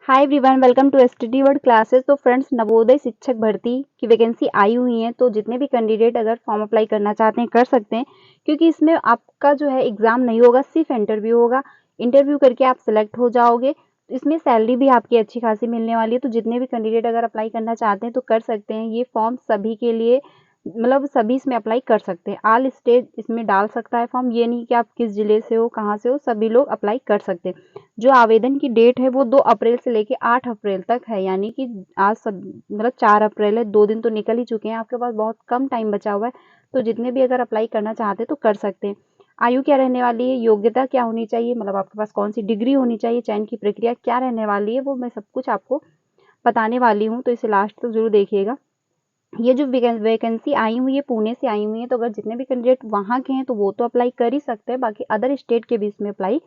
Hi everyone, welcome to STD word classes. तो friends, Navodaya शिक्षक भर्ती की वैकेंसी आई हुई है, तो जितने भी कैंडिडेट अगर फॉर्म अप्लाई करना चाहते हैं कर सकते हैं, क्योंकि इसमें आपका जो है एग्जाम नहीं होगा, सिर्फ इंटरव्यू होगा। इंटरव्यू करके आप सिलेक्ट हो जाओगे। इसमें सैलरी भी आपकी अच्छी खासी मिलने वाली है। तो जितने भी कैंडिडेट अगर अप्लाई करना चाहते हैं तो कर सकते हैं। ये फॉर्म सभी के लिए, मतलब सभी इसमें अप्लाई कर सकते हैं। ऑल स्टेट इसमें डाल सकता है फॉर्म। ये नहीं कि आप किस जिले से हो, कहाँ से हो, सभी लोग अप्लाई कर सकते हैं। जो आवेदन की डेट है वो 2 अप्रैल से लेके 8 अप्रैल तक है, यानी कि आज सब मतलब 4 अप्रैल है, 2 दिन तो निकल ही चुके हैं। आपके पास बहुत कम टाइम बचा हुआ है। तो जितने भी अगर अप्लाई करना चाहते हैं तो कर सकते हैं। आयु क्या रहने वाली है, योग्यता क्या होनी चाहिए, मतलब आपके पास कौन सी डिग्री होनी चाहिए, चयन की प्रक्रिया क्या रहने वाली है, वो मैं सब कुछ आपको बताने वाली हूँ। तो इसे लास्ट तक जरूर देखिएगा। ये जो वैकेंसी आई हुई है पुणे से आई हुई है, तो अगर जितने भी कैंडिडेट वहाँ के हैं तो वो तो अप्लाई कर ही सकते हैं। बाकी अदर स्टेट के भी इसमें अप्लाई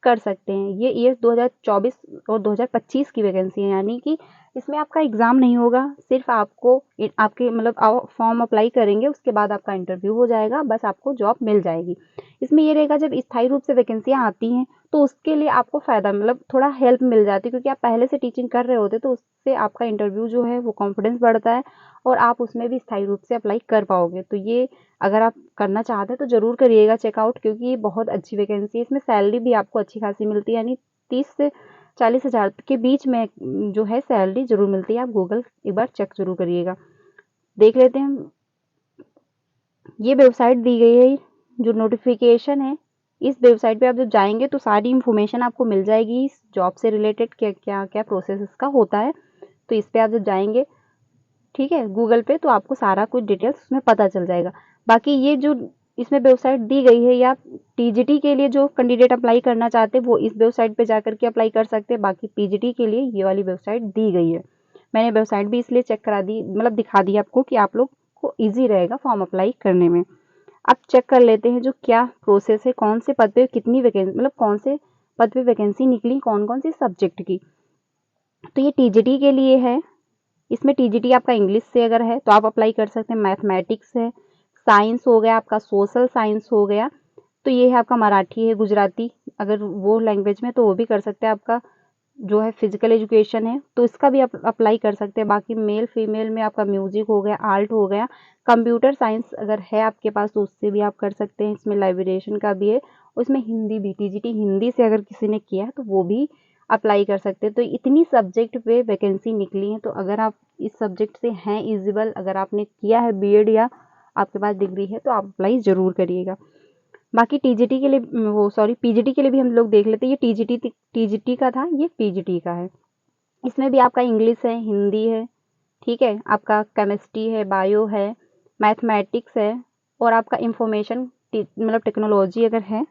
कर सकते हैं। ये ईयर 2024 और 2025 की वैकेंसी है, यानी कि इसमें आपका एग्जाम नहीं होगा। सिर्फ आपको आपके मतलब फॉर्म अप्लाई करेंगे, उसके बाद आपका इंटरव्यू हो जाएगा, बस आपको जॉब मिल जाएगी। इसमें ये रहेगा, जब स्थायी रूप से वैकेंसियाँ आती हैं तो उसके लिए आपको फ़ायदा मतलब थोड़ा हेल्प मिल जाती है, क्योंकि आप पहले से टीचिंग कर रहे होते, तो उससे आपका इंटरव्यू जो है वो कॉन्फिडेंस बढ़ता है और आप उसमें भी स्थायी रूप से अप्लाई कर पाओगे। तो ये अगर आप करना चाहते हैं तो ज़रूर करिएगा चेकआउट, क्योंकि ये बहुत अच्छी वैकेंसी है। इसमें सैलरी भी आपको अच्छी खासी मिलती है, यानी 30 से 40 हज़ार के बीच में जो है सैलरी ज़रूर मिलती है। आप गूगल एक बार चेक ज़रूर करिएगा। देख लेते हैं, ये वेबसाइट दी गई है, जो नोटिफिकेशन है। इस वेबसाइट पे आप जब जाएंगे तो सारी इन्फॉर्मेशन आपको मिल जाएगी इस जॉब से रिलेटेड, क्या क्या क्या प्रोसेस इसका होता है। तो इस पे आप जब जाएंगे, ठीक है, गूगल पे, तो आपको सारा कुछ डिटेल्स उसमें पता चल जाएगा। बाकी ये जो इसमें वेबसाइट दी गई है, या टीजीटी के लिए जो कैंडिडेट अप्लाई करना चाहते हैं वो इस वेबसाइट पे जाकर के अप्लाई कर सकते हैं। बाकी पीजीटी के लिए ये वाली वेबसाइट दी गई है। मैंने वेबसाइट भी इसलिए चेक करा दी, मतलब दिखा दी आपको, कि आप लोग को ईजी रहेगा फॉर्म अप्लाई करने में। अब चेक कर लेते हैं जो क्या प्रोसेस है, कौन से पद पे कितनी वैकेंसी, मतलब कौन से पद पे वैकेंसी निकली, कौन कौन सी सब्जेक्ट की। तो ये टीजीटी के लिए है। इसमें टीजीटी आपका इंग्लिश से अगर है तो आप अप्लाई कर सकते हैं। मैथमेटिक्स है, साइंस हो गया आपका, सोशल साइंस हो गया, तो ये है आपका मराठी है, गुजराती अगर वो लैंग्वेज में तो वो भी कर सकते हैं। आपका जो है फिजिकल एजुकेशन है तो इसका भी आप अप्लाई कर सकते हैं। बाकी मेल फीमेल में आपका म्यूजिक हो गया, आर्ट हो गया, कंप्यूटर साइंस अगर है आपके पास तो उससे भी आप कर सकते हैं। इसमें लाइब्रेशन का भी है, उसमें हिंदी भी, टीजीटी हिंदी से अगर किसी ने किया है तो वो भी अप्लाई कर सकते हैं। तो इतनी सब्जेक्ट पे वैकेंसी निकली है, तो अगर आप इस सब्जेक्ट से हैं एलिजिबल, अगर आपने किया है बीएड या आपके पास डिग्री है, तो आप अप्लाई ज़रूर करिएगा। बाकी टीजीटी के लिए, वो सॉरी, पीजीटी के लिए भी हम लोग देख लेते हैं। ये टीजीटी का था, ये पीजीटी का है। इसमें भी आपका इंग्लिश है, हिंदी है, ठीक है, आपका केमिस्ट्री है, बायो है, मैथमेटिक्स है, और आपका इंफॉर्मेशन मतलब टेक्नोलॉजी अगर है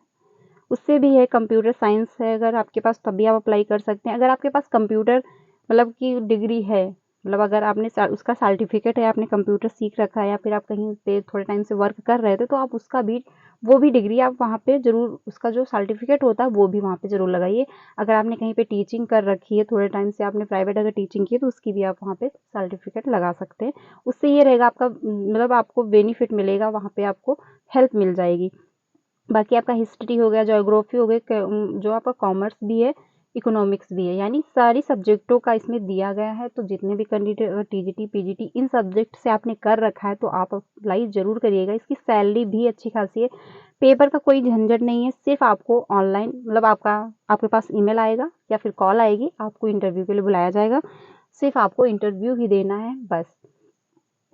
उससे भी है, कंप्यूटर साइंस है अगर आपके पास तभी आप अप्लाई कर सकते हैं। अगर आपके पास कंप्यूटर मतलब की डिग्री है, मतलब अगर आपने उसका सर्टिफिकेट है, आपने कंप्यूटर सीख रखा है, या फिर आप कहीं पे थोड़े टाइम से वर्क कर रहे थे, तो आप उसका भी, वो भी डिग्री आप वहाँ पे ज़रूर, उसका जो सर्टिफिकेट होता है वो भी वहाँ पे ज़रूर लगाइए। अगर आपने कहीं पे टीचिंग कर रखी है, थोड़े टाइम से आपने प्राइवेट अगर टीचिंग की है, तो उसकी भी आप वहाँ पे सर्टिफिकेट लगा सकते हैं। उससे ये रहेगा आपका, मतलब आपको बेनिफिट मिलेगा, वहाँ पे आपको हेल्प मिल जाएगी। बाकी आपका हिस्ट्री हो गया, ज्योग्राफी हो गया, जो आपका कॉमर्स भी है, इकोनॉमिक्स भी है, यानी सारी सब्जेक्टों का इसमें दिया गया है। तो जितने भी कैंडिडेट अगर टीजीटी पीजीटी इन सब्जेक्ट से आपने कर रखा है तो आप अप्लाई ज़रूर करिएगा। इसकी सैलरी भी अच्छी खासी है। पेपर का कोई झंझट नहीं है, सिर्फ आपको ऑनलाइन, मतलब आपके पास ईमेल आएगा या फिर कॉल आएगी, आपको इंटरव्यू के लिए बुलाया जाएगा। सिर्फ आपको इंटरव्यू ही देना है बस।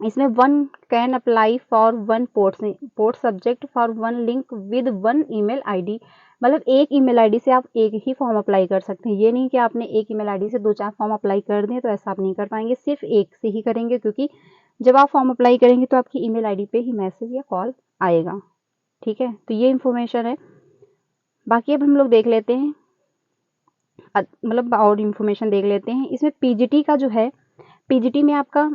इसमें one can apply for one port subject for one link with one email ID, मतलब एक ईमेल आईडी से आप एक ही फॉर्म अप्लाई कर सकते हैं। ये नहीं कि आपने एक ईमेल आईडी से 2-4 फॉर्म अप्लाई कर दिए, तो ऐसा आप नहीं कर पाएंगे, सिर्फ एक से ही करेंगे, क्योंकि जब आप फॉर्म अप्लाई करेंगे तो आपकी ईमेल आईडी पे ही मैसेज या कॉल आएगा, ठीक है। तो ये इन्फॉर्मेशन है। बाकी अब हम लोग देख लेते हैं, मतलब और इन्फॉर्मेशन देख लेते हैं। इसमें पीजीटी का जो है, पीजीटी में आपका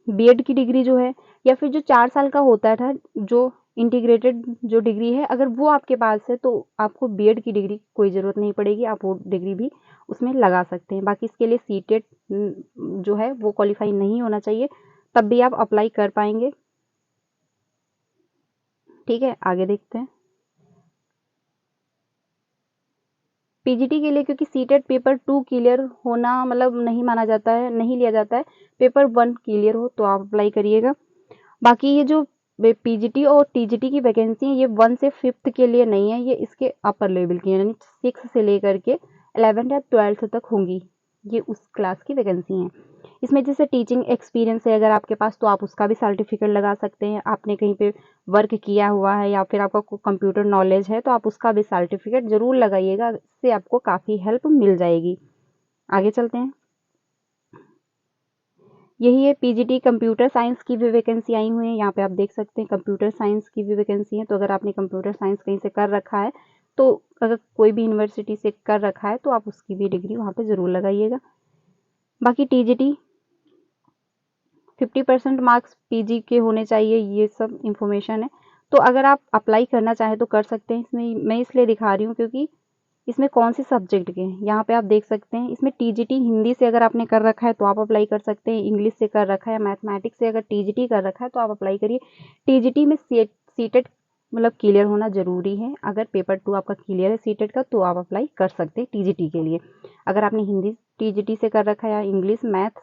बीएड की डिग्री जो है, या फिर जो 4 साल का होता था, जो इंटीग्रेटेड जो डिग्री है, अगर वो आपके पास है तो आपको बीएड की डिग्री की कोई ज़रूरत नहीं पड़ेगी, आप वो डिग्री भी उसमें लगा सकते हैं। बाकी इसके लिए सीटेट जो है वो क्वालिफाई नहीं होना चाहिए, तब भी आप अप्लाई कर पाएंगे, ठीक है। आगे देखते हैं। पीजीटी के लिए क्योंकि सीटेट पेपर 2 क्लियर होना मतलब नहीं माना जाता है, नहीं लिया जाता है, पेपर 1 क्लियर हो तो आप अप्लाई करिएगा। बाकी ये जो पीजीटी और टीजीटी की वैकेंसी है ये 1 से 5th के लिए नहीं है, ये इसके अपर लेवल की है, यानी 6 से लेकर के 11 या 12th तक होंगी, ये उस क्लास की वैकेंसी हैं। इसमें जैसे टीचिंग एक्सपीरियंस है अगर आपके पास तो आप उसका भी सर्टिफिकेट लगा सकते हैं, आपने कहीं पे वर्क किया हुआ है या फिर आपका कंप्यूटर नॉलेज है तो आप उसका भी सर्टिफिकेट ज़रूर लगाइएगा, इससे आपको काफ़ी हेल्प मिल जाएगी। आगे चलते हैं। यही है पीजीटी कंप्यूटर साइंस की भी वैकेंसी आई हुई है, यहाँ पे आप देख सकते हैं कंप्यूटर साइंस की भी वैकेंसी है। तो अगर आपने कंप्यूटर साइंस कहीं से कर रखा है तो अगर कोई भी यूनिवर्सिटी से कर रखा है तो आप उसकी भी डिग्री वहाँ पे ज़रूर लगाइएगा। बाकी टीजीटी 50% मार्क्स पीजी के होने चाहिए, ये सब इंफॉर्मेशन है। तो अगर आप अप्लाई करना चाहें तो कर सकते हैं। इसमें मैं इसलिए दिखा रही हूँ क्योंकि इसमें कौन से सब्जेक्ट के हैं यहाँ पे आप देख सकते हैं। इसमें टीजीटी हिंदी से अगर आपने कर रखा है तो आप अप्लाई कर सकते हैं, इंग्लिश से कर रखा है, मैथमेटिक्स से अगर टीजीटी कर रखा है तो आप अप्लाई करिए। टीजीटी में सीटेट मतलब क्लियर होना ज़रूरी है। अगर पेपर 2 आपका क्लियर है सीटेट का तो आप अप्लाई कर सकते हैं टीजीटी के लिए। अगर आपने हिंदी टीजीटी से कर रखा है या इंग्लिश मैथ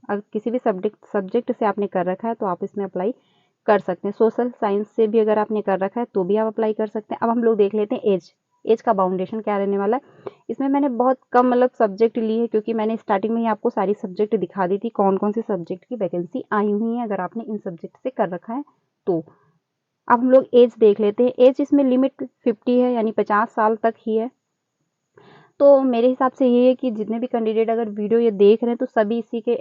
अगर किसी भी सब्जेक्ट से आपने कर रखा है तो आप इसमें अप्लाई कर सकते हैं। सोशल साइंस से भी अगर आपने कर रखा है तो भी आप अप्लाई कर सकते हैं। अब हम लोग देख लेते हैं एज का बाउंडेशन क्या रहने वाला है। इसमें मैंने बहुत कम मतलब सब्जेक्ट ली है क्योंकि मैंने स्टार्टिंग में ही आपको सारी सब्जेक्ट दिखा दी थी कौन कौन से सब्जेक्ट की वैकेंसी आई हुई है अगर आपने इन सब्जेक्ट से कर रखा है तो। अब हम लोग एज देख लेते हैं। एज इसमें लिमिट 50 है यानी 50 साल तक ही है। तो मेरे हिसाब से ये है कि जितने भी कैंडिडेट अगर वीडियो ये देख रहे हैं तो सभी इसी के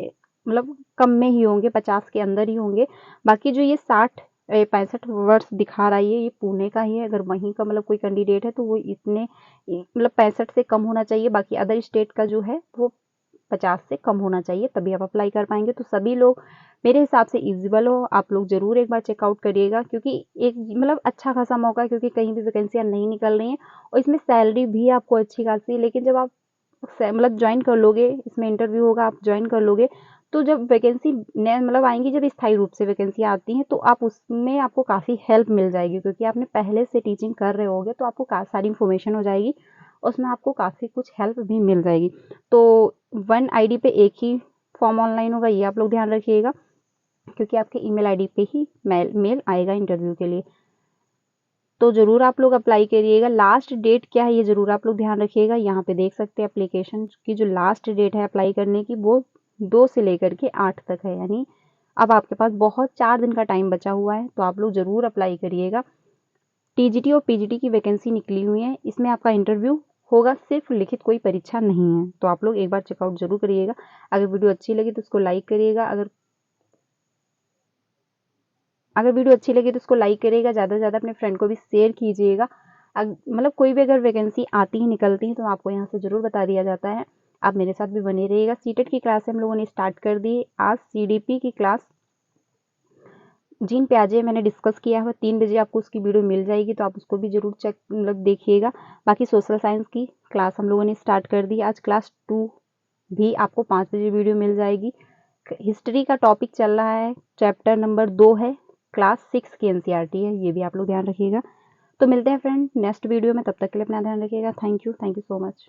मतलब कम में ही होंगे, 50 के अंदर ही होंगे। बाकी जो ये 65 वर्ष दिखा रहा है ये पुणे का ही है। अगर वहीं का मतलब कोई कैंडिडेट है तो वो इतने मतलब 65 से कम होना चाहिए। बाकी अदर स्टेट का जो है वो 50 से कम होना चाहिए तभी आप अप्लाई कर पाएंगे। तो सभी लोग मेरे हिसाब से एलिजिबल हो, आप लोग ज़रूर एक बार चेकआउट करिएगा क्योंकि एक मतलब अच्छा खासा मौका है क्योंकि कहीं भी वैकेंसियाँ नहीं निकल रही हैं और इसमें सैलरी भी आपको अच्छी खासी है। लेकिन जब आप मतलब ज्वाइन कर लोगे, इसमें इंटरव्यू होगा, आप ज्वाइन कर लोगे तो जब वैकेंसी मतलब आएंगी, जब स्थायी रूप से वैकेंसी आती हैं तो आप उसमें आपको काफ़ी हेल्प मिल जाएगी क्योंकि आपने पहले से टीचिंग कर रहे होगे तो आपको सारी इन्फॉर्मेशन हो जाएगी, उसमें आपको काफ़ी कुछ हेल्प भी मिल जाएगी। तो 1 आईडी पे एक ही फॉर्म ऑनलाइन होगा, ये आप लोग ध्यान रखिएगा क्योंकि आपके ईमेल आईडी पे ही मेल आएगा इंटरव्यू के लिए। तो ज़रूर आप लोग अप्लाई करिएगा। लास्ट डेट क्या है ये ज़रूर आप लोग ध्यान रखिएगा। यहाँ पे देख सकते हैं एप्लीकेशन की जो लास्ट डेट है अप्लाई करने की वो 2 से लेकर के 8 तक है, यानी अब आपके पास बहुत 4 दिन का टाइम बचा हुआ है। तो आप लोग ज़रूर अप्लाई करिएगा। टीजीटी और पीजीटी की वैकेंसी निकली हुई है, इसमें आपका इंटरव्यू होगा, सिर्फ लिखित कोई परीक्षा नहीं है। तो आप लोग एक बार चेकआउट जरूर करिएगा। अगर वीडियो अच्छी लगी तो उसको लाइक करिएगा। अगर वीडियो अच्छी लगी तो उसको लाइक करिएगा, ज़्यादा से ज़्यादा अपने फ्रेंड को भी शेयर कीजिएगा। मतलब कोई भी अगर वैकेंसी आती ही निकलती है तो आपको यहाँ से ज़रूर बता दिया जाता है। आप मेरे साथ भी बने रहिएगा। सीटेट की क्लास हम लोगों ने स्टार्ट कर दी। आज सीडीपी की क्लास जीन प्याजे मैंने डिस्कस किया है, 3 बजे आपको उसकी वीडियो मिल जाएगी तो आप उसको भी ज़रूर चेक मतलब देखिएगा। बाकी सोशल साइंस की क्लास हम लोगों ने स्टार्ट कर दी। आज क्लास 2 भी आपको 5 बजे वीडियो मिल जाएगी। हिस्ट्री का टॉपिक चल रहा है, चैप्टर नंबर 2 है, क्लास 6 की एनसीईआरटी है, ये भी आप लोग ध्यान रखिएगा। तो मिलते हैं फ्रेंड नेक्स्ट वीडियो में, तब तक के लिए अपना ध्यान रखिएगा। Thank you so much.